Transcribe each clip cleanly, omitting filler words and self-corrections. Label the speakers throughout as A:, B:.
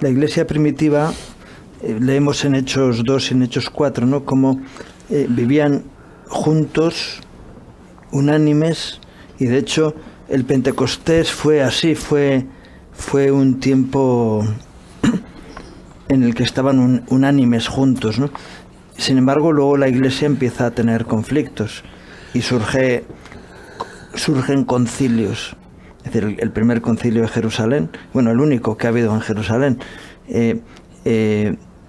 A: la iglesia primitiva, leemos en Hechos 2 y en Hechos 4, ¿no? Cómo vivían juntos, unánimes, y de hecho el Pentecostés fue así, fue un tiempo en el que estaban unánimes juntos, ¿no? Sin embargo, luego la iglesia empieza a tener conflictos y surgen concilios. Es decir, el primer concilio de Jerusalén, bueno, el único que ha habido en Jerusalén,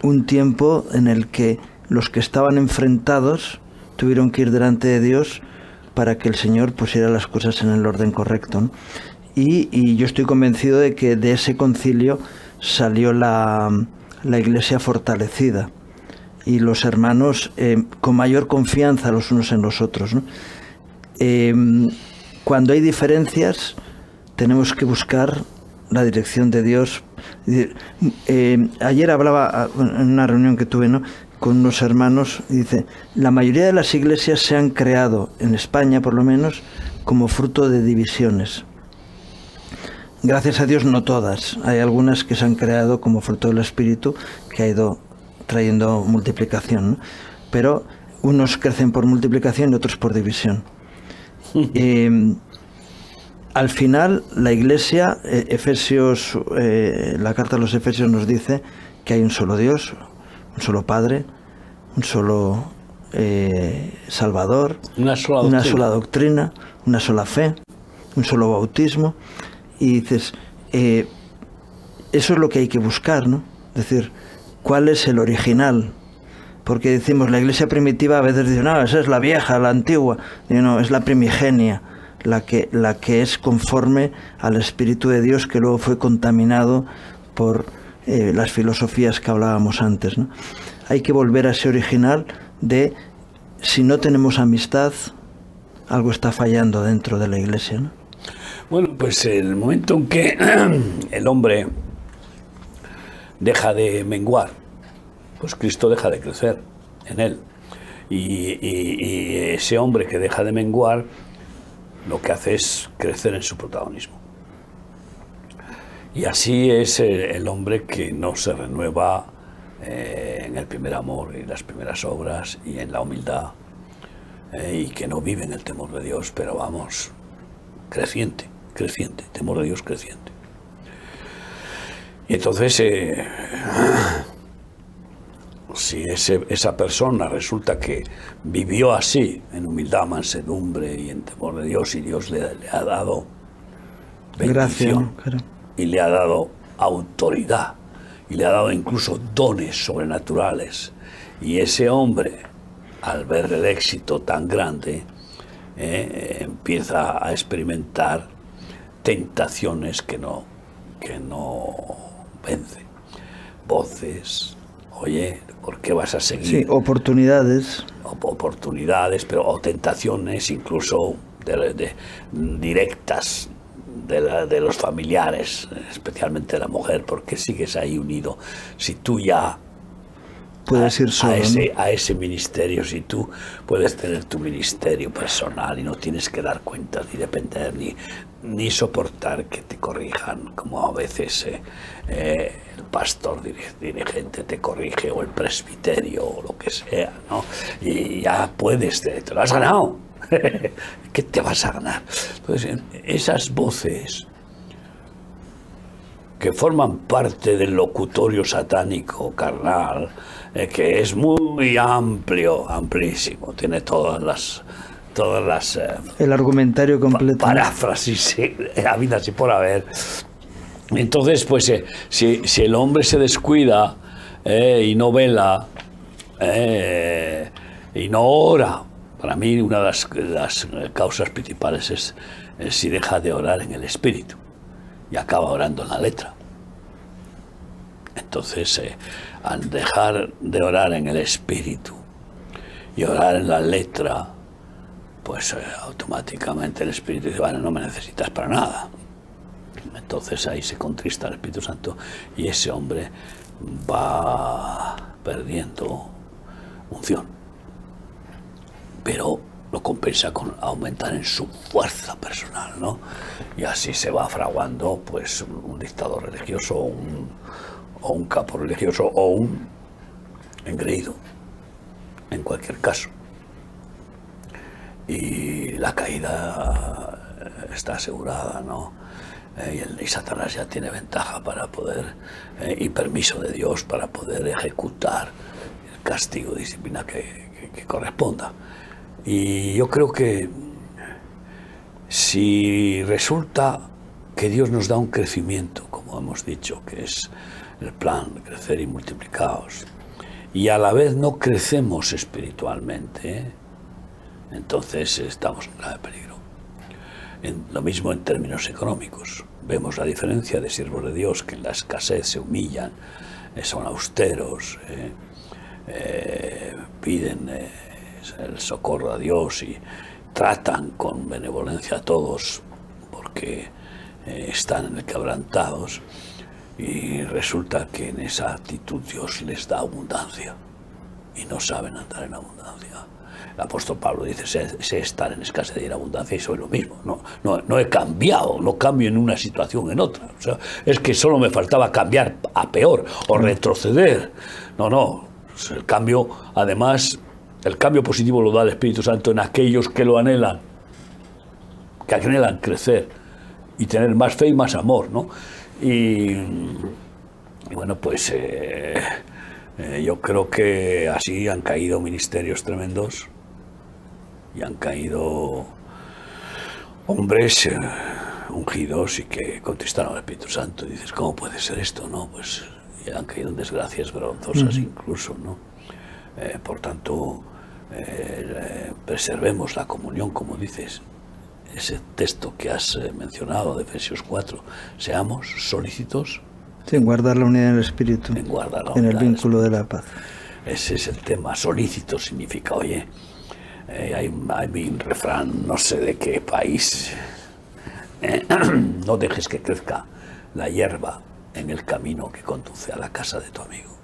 A: un tiempo en el que los que estaban enfrentados tuvieron que ir delante de Dios para que el Señor pusiera las cosas en el orden correcto, ¿no? Y yo estoy convencido de que de ese concilio salió la iglesia fortalecida y los hermanos con mayor confianza los unos en los otros, ¿no? Cuando hay diferencias tenemos que buscar la dirección de Dios. Ayer hablaba en una reunión que tuve, ¿no?, con unos hermanos, y dice, la mayoría de las iglesias se han creado, en España por lo menos, como fruto de divisiones. Gracias a Dios no todas, hay algunas que se han creado como fruto del Espíritu, que ha ido trayendo multiplicación, ¿no? Pero unos crecen por multiplicación y otros por división. Al final, la Iglesia, Efesios, la carta a los Efesios nos dice que hay un solo Dios, un solo Padre, un solo Salvador, una sola doctrina, una sola fe, un solo bautismo. Y dices, eso es lo que hay que buscar, ¿no? Es decir, ¿cuál es el original? Porque decimos, la iglesia primitiva a veces dice, no, esa es la vieja, la antigua. Y no, es la primigenia, la que es conforme al Espíritu de Dios, que luego fue contaminado por las filosofías que hablábamos antes, ¿no? Hay que volver a ese original de, si no tenemos amistad, algo está fallando dentro de la iglesia, ¿no?
B: Bueno, pues el momento en que el hombre deja de menguar, pues Cristo deja de crecer en él. Y ese hombre que deja de menguar, lo que hace es crecer en su protagonismo. Y así es el hombre que no se renueva en el primer amor y las primeras obras y en la humildad, y que no vive en el temor de Dios, pero vamos, creciente, temor de Dios creciente. Y entonces, si esa persona resulta que vivió así, en humildad, mansedumbre y en temor de Dios, y Dios le ha dado bendición,
A: gracia,
B: y le ha dado autoridad, y le ha dado incluso dones sobrenaturales, y ese hombre, al ver el éxito tan grande, empieza a experimentar tentaciones que no vence. Voces, oye, ¿por qué vas a seguir?
A: Sí, oportunidades.
B: Oportunidades, pero o tentaciones incluso directas de los familiares, especialmente de la mujer, porque sigues ahí unido. Si tú ya
A: puedes ir solo,
B: a ese ministerio, si tú puedes tener tu ministerio personal y no tienes que dar cuentas ni depender ni soportar que te corrijan, como a veces el pastor dirigente te corrige, o el presbiterio, o lo que sea, ¿no? Y ya puedes, te lo has ganado. ¿Qué te vas a ganar? Entonces, esas voces que forman parte del locutorio satánico carnal, que es muy amplísimo, tiene todas las
A: el argumentario completo,
B: paráfrasis habidas y por haber. Entonces, pues si el hombre se descuida y no vela y no ora, para mí una de las causas principales es si deja de orar en el espíritu y acaba orando en la letra. Entonces, al dejar de orar en el espíritu y orar en la letra, pues automáticamente el Espíritu dice, bueno, no me necesitas para nada. Entonces ahí se contrista el Espíritu Santo y ese hombre va perdiendo unción. Pero lo compensa con aumentar en su fuerza personal, ¿no? Y así se va fraguando pues un dictador religioso o o un capo religioso, o un engreído, en cualquier caso. Y la caída está asegurada, ¿no? Y Satanás ya tiene ventaja para poder, y permiso de Dios para poder ejecutar el castigo, disciplina que corresponda. Y yo creo que si resulta que Dios nos da un crecimiento, como hemos dicho, que es el plan de crecer y multiplicaos, y a la vez no crecemos espiritualmente, entonces estamos en grave peligro. Lo mismo en términos económicos. Vemos la diferencia de siervos de Dios que en la escasez se humillan, son austeros, piden el socorro a Dios y tratan con benevolencia a todos porque están quebrantados, y resulta que en esa actitud Dios les da abundancia y no saben andar en abundancia. El apóstol Pablo dice, sé estar en escasez y en abundancia, y soy lo mismo. No he cambiado, no cambio en una situación en otra. O sea, es que solo me faltaba cambiar a peor o retroceder. No. El cambio, además, el cambio positivo lo da el Espíritu Santo en aquellos que lo anhelan, que anhelan crecer y tener más fe y más amor, ¿no? Y bueno, pues yo creo que así han caído ministerios tremendos y han caído hombres ungidos y que contristaron al Espíritu Santo. Y dices, ¿cómo puede ser esto? No, pues han caído en desgracias vergonzosas incluso, ¿no? Por tanto, preservemos la comunión, como dices. Ese texto que has mencionado de Efesios 4, seamos solícitos.
A: Sí, en guardar la unidad en el Espíritu,
B: en guardar la
A: en el vínculo de la paz.
B: Ese es el tema. Solícito significa, oye, hay un refrán, no sé de qué país, no dejes que crezca la hierba en el camino que conduce a la casa de tu amigo.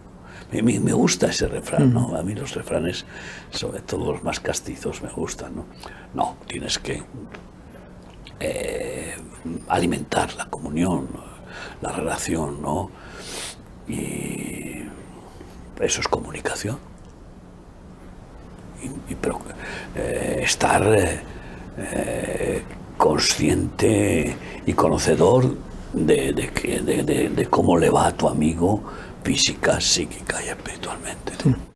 B: Me gusta ese refrán, ¿no? A mí los refranes, sobre todo los más castizos, me gustan, ¿no? No, tienes que alimentar la comunión, la relación, ¿no? Y eso es comunicación. Pero estar consciente y conocedor de cómo le va a tu amigo física, psíquica y espiritualmente, ¿no?